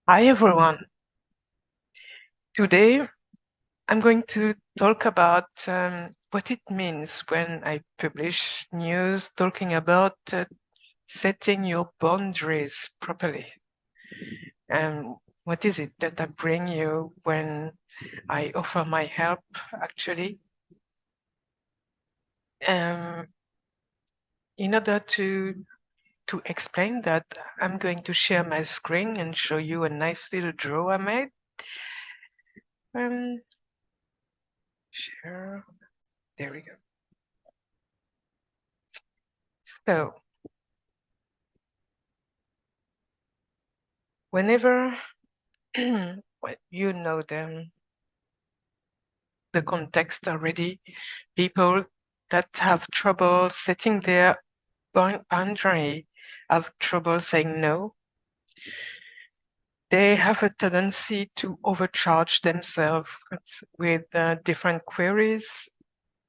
Hi everyone. Today I'm going to talk about what it means when I publish news talking about setting your boundaries properly. And what is it that I bring you when I offer my help actually? Um, in order to explain that, I'm going to share my screen and show you a nice little draw I made. Share. There we go. So whenever well, you know the context already, people that have trouble setting their boundary, have trouble saying no. They have a tendency to overcharge themselves with different queries,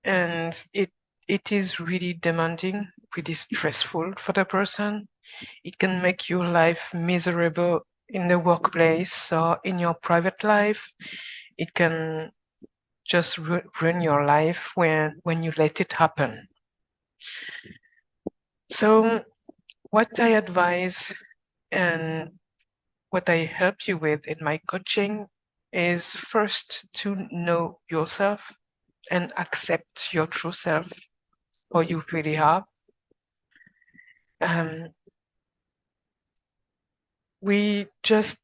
and it is really demanding, really stressful for the person. It can make your life miserable in the workplace or in your private life. It can just ruin your life when you let it happen. So what I advise and what I help you with in my coaching is first to know yourself and accept your true self, who you really are. We just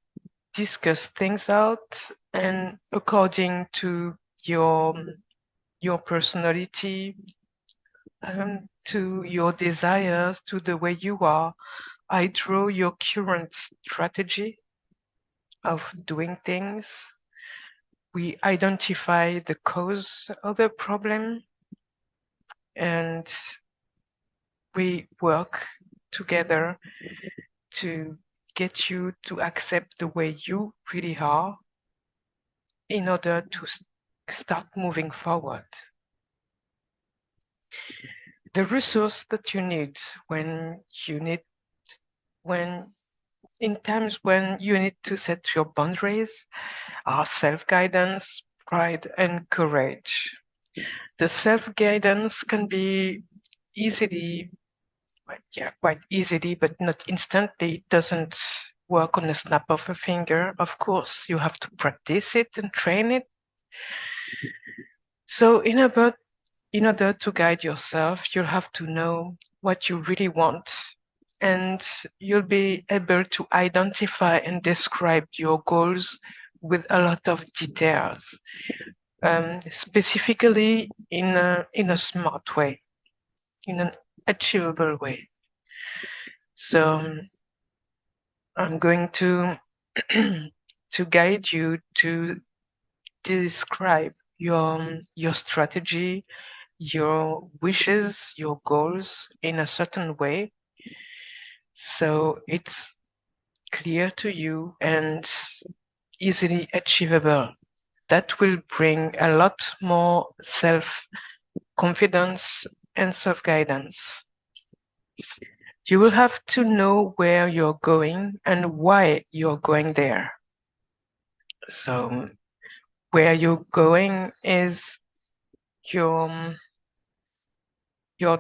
discuss things out, and according to your personality, to your desires, to the way you are, I draw your current strategy of doing things. We identify the cause of the problem, and we work together to get you to accept the way you really are in order to start moving forward. The resource that you need when in times when you need to set your boundaries are self-guidance, pride, and courage. The self-guidance can be quite easily, but not instantly. It doesn't work on a snap of a finger. Of course, you have to practice it and train it. So in order to guide yourself, you'll have to know what you really want, and you'll be able to identify and describe your goals with a lot of details, specifically in a smart way, in an achievable way. So I'm going to to guide you to describe your strategy, your wishes, your goals in a certain way, so it's clear to you and easily achievable. That will bring a lot more self-confidence and self-guidance. You will have to know where you're going and why you're going there. So where you're going is your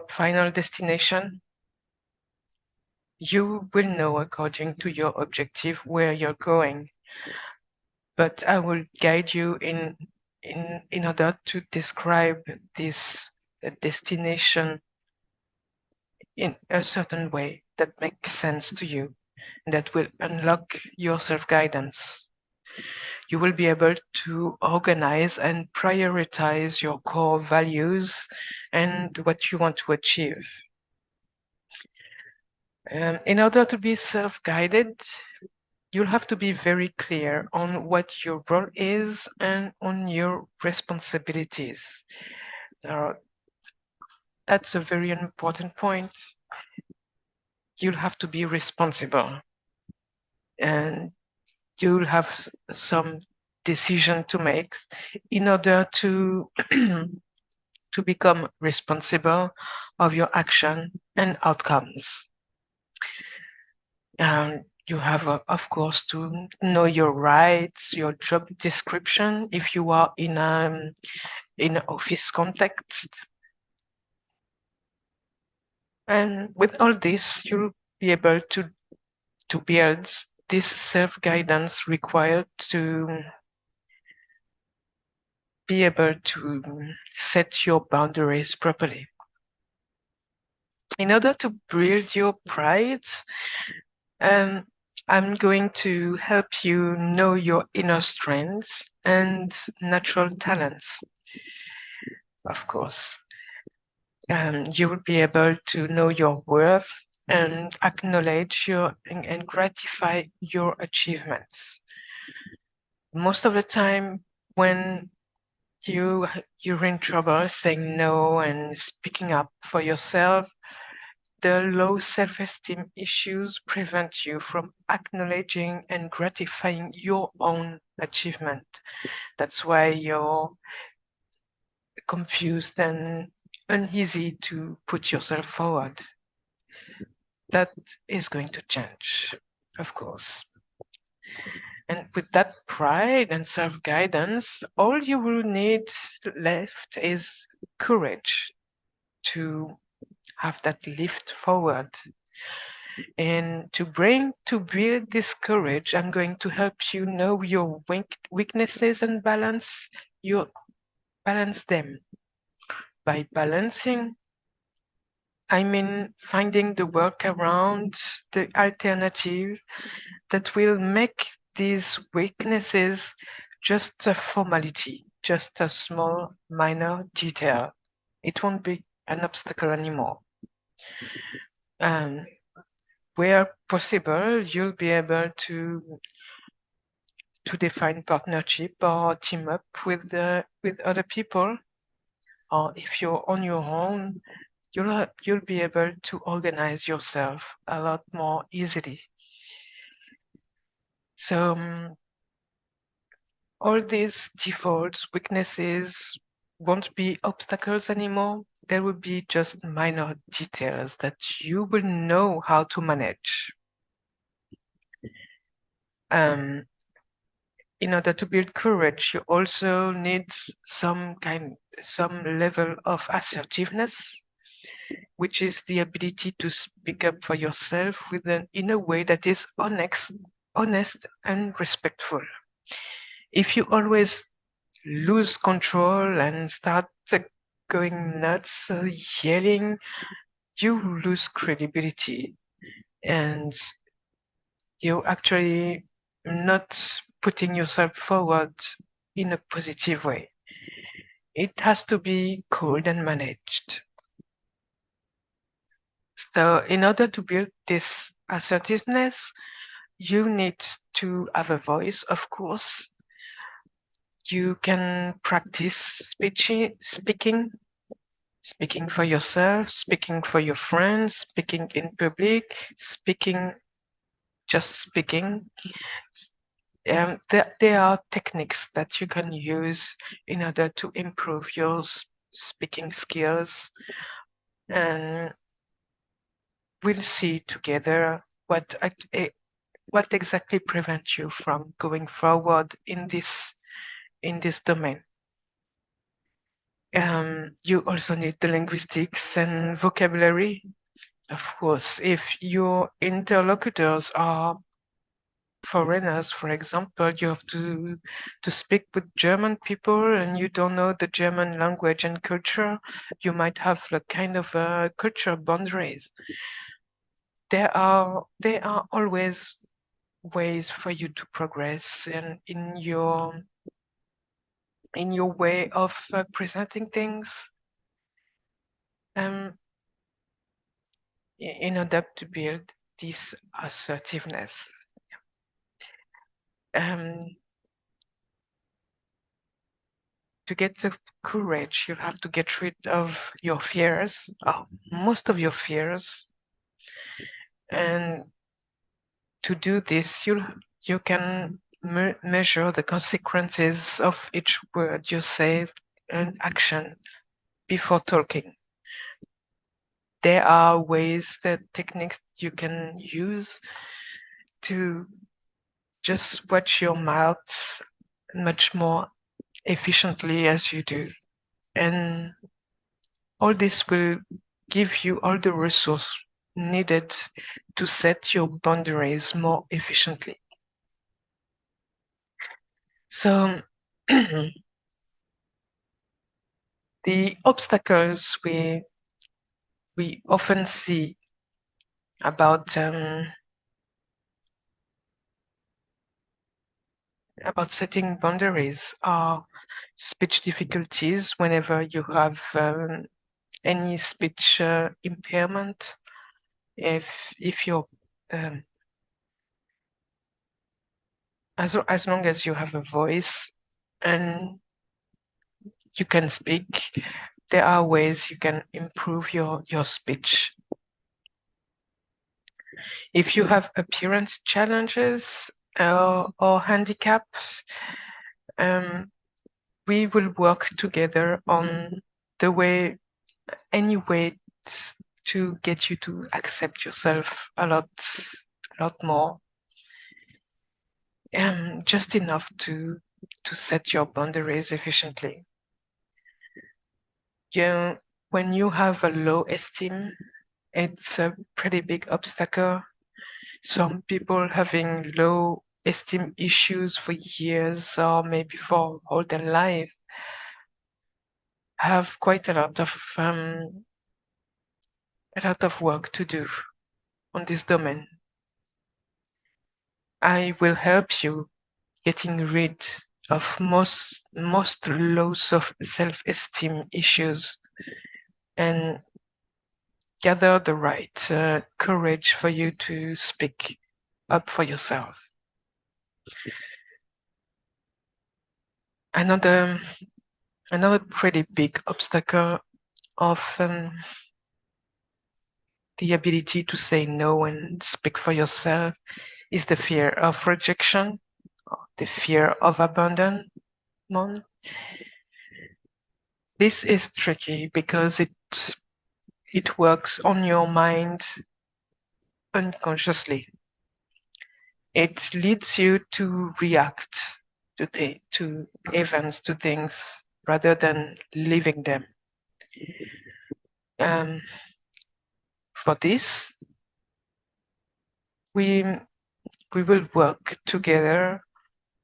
final destination. You will know according to your objective where you're going, but I will guide you in order to describe this destination in a certain way that makes sense to you, and that will unlock your self-guidance. You will be able to organize and prioritize your core values and what you want to achieve. In order to be self-guided, you'll have to be very clear on what your role is and on your responsibilities. That's a very important point. You'll have to be responsible, and you'll have some decision to make in order to to become responsible of your action and outcomes. You have, of course, to know your rights, your job description if you are in an office context. And with all this, you'll be able to build this self-guidance required to be able to set your boundaries properly. In order to build your pride, I'm going to help you know your inner strengths and natural talents, of course. You will be able to know your worth and acknowledge and gratify your achievements. Most of the time, when you're in trouble, saying no and speaking up for yourself, the low self-esteem issues prevent you from acknowledging and gratifying your own achievement. That's why you're confused and uneasy to put yourself forward. That is going to change, of course. And with that pride and self-guidance, all you will need left is courage to have that lift forward. And to build this courage, I'm going to help you know your weaknesses and balance them. By balancing, I mean finding the workaround, the alternative that will make these weaknesses just a formality, just a small minor detail. It won't be an obstacle anymore. Where possible, you'll be able to define partnership or team up with other people. Or if you're on your own, you'll be able to organize yourself a lot more easily. So all these defaults, weaknesses won't be obstacles anymore. There will be just minor details that you will know how to manage. In order to build courage, you also need some level of assertiveness, which is the ability to speak up for yourself in a way that is honest and respectful. If you always lose control and start going nuts, yelling, you lose credibility and you're actually not putting yourself forward in a positive way. It has to be cooled and managed. So in order to build this assertiveness, you need to have a voice, of course. You can practice speaking for yourself, speaking for your friends, speaking in public, just speaking. There are techniques that you can use in order to improve your speaking skills, and we'll see together what exactly prevents you from going forward in this domain. You also need the linguistics and vocabulary. Of course, if your interlocutors are foreigners, for example, you have to speak with German people and you don't know the German language and culture, you might have a kind of culture boundaries. There are always ways for you to progress in your way of presenting things in order to build this assertiveness. To get the courage, you have to get rid of your fears, most of your fears. And to do this, you can measure the consequences of each word you say and action before talking. There are techniques you can use to just watch your mouth much more efficiently as you do. And all this will give you all the resource needed to set your boundaries more efficiently. So the obstacles we often see about setting boundaries are speech difficulties whenever you have any speech impairment. If you're as long as you have a voice and you can speak, there are ways you can improve your speech. If you have appearance challenges or handicaps, we will work together on any way to get you to accept yourself a lot more, just enough to set your boundaries efficiently. When you have a low esteem, it's a pretty big obstacle. Some people having low esteem issues for years or maybe for all their life have quite a lot of work to do on this domain. I will help you getting rid of most lows of self-esteem issues and gather the right courage for you to speak up for yourself. Another pretty big obstacle of the ability to say no and speak for yourself is the fear of rejection, the fear of abandonment. This is tricky because it works on your mind unconsciously. It leads you to react to events, to things, rather than leaving them. For this, we will work together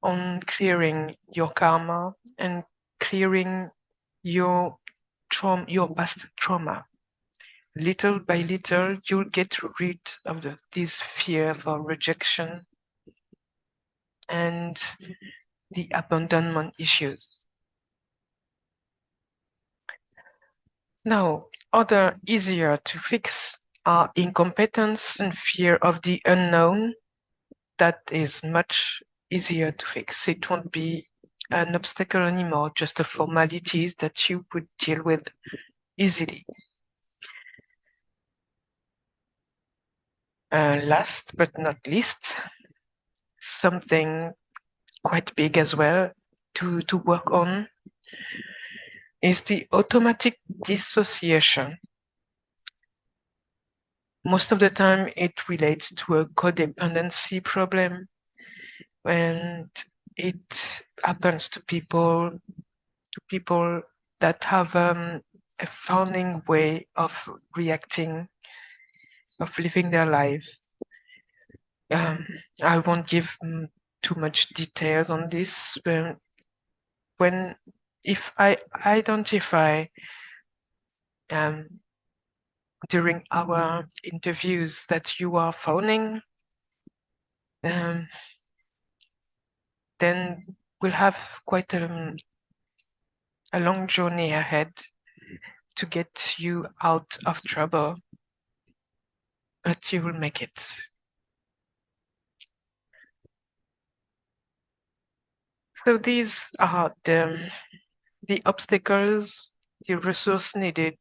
on clearing your karma and clearing your past trauma. Little by little, you'll get rid of this fear for rejection and the abandonment issues. Now, other easier to fix are incompetence and fear of the unknown. That is much easier to fix. It won't be an obstacle anymore, just a formality that you would deal with easily. Last but not least, something quite big as well to work on is the automatic dissociation. Most of the time it relates to a codependency problem, and it happens to people that have a founding way of reacting, of living their life. I won't give too much details on this. If I identify during our interviews that you are phoning, then we'll have quite a long journey ahead to get you out of trouble, but you will make it. So these are the obstacles, the resource needed,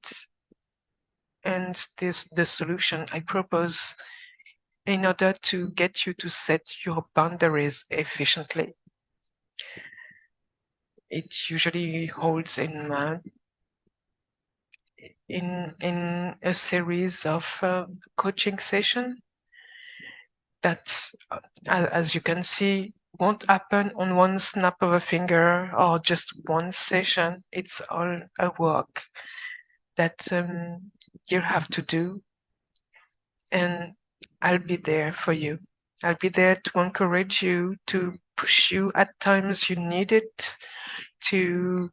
and the solution I propose in order to get you to set your boundaries efficiently. It usually holds in a series of coaching sessions that, as you can see, won't happen on one snap of a finger or just one session. It's all a work that you have to do, and I'll be there for you. I'll be there to encourage you, to push you at times you need it, to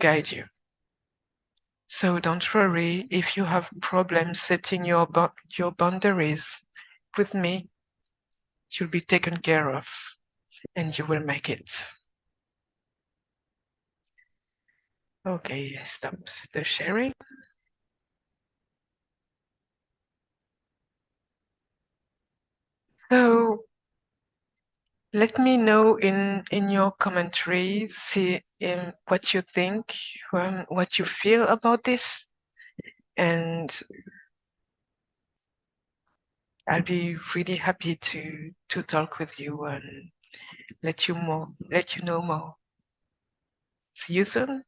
guide you. So don't worry if you have problems setting your boundaries with me. You'll be taken care of, and you will make it. Okay, I stopped the sharing. So let me know in your commentary, see what you think, what you feel about this, and I'll be really happy to talk with you and let you know more. See you soon.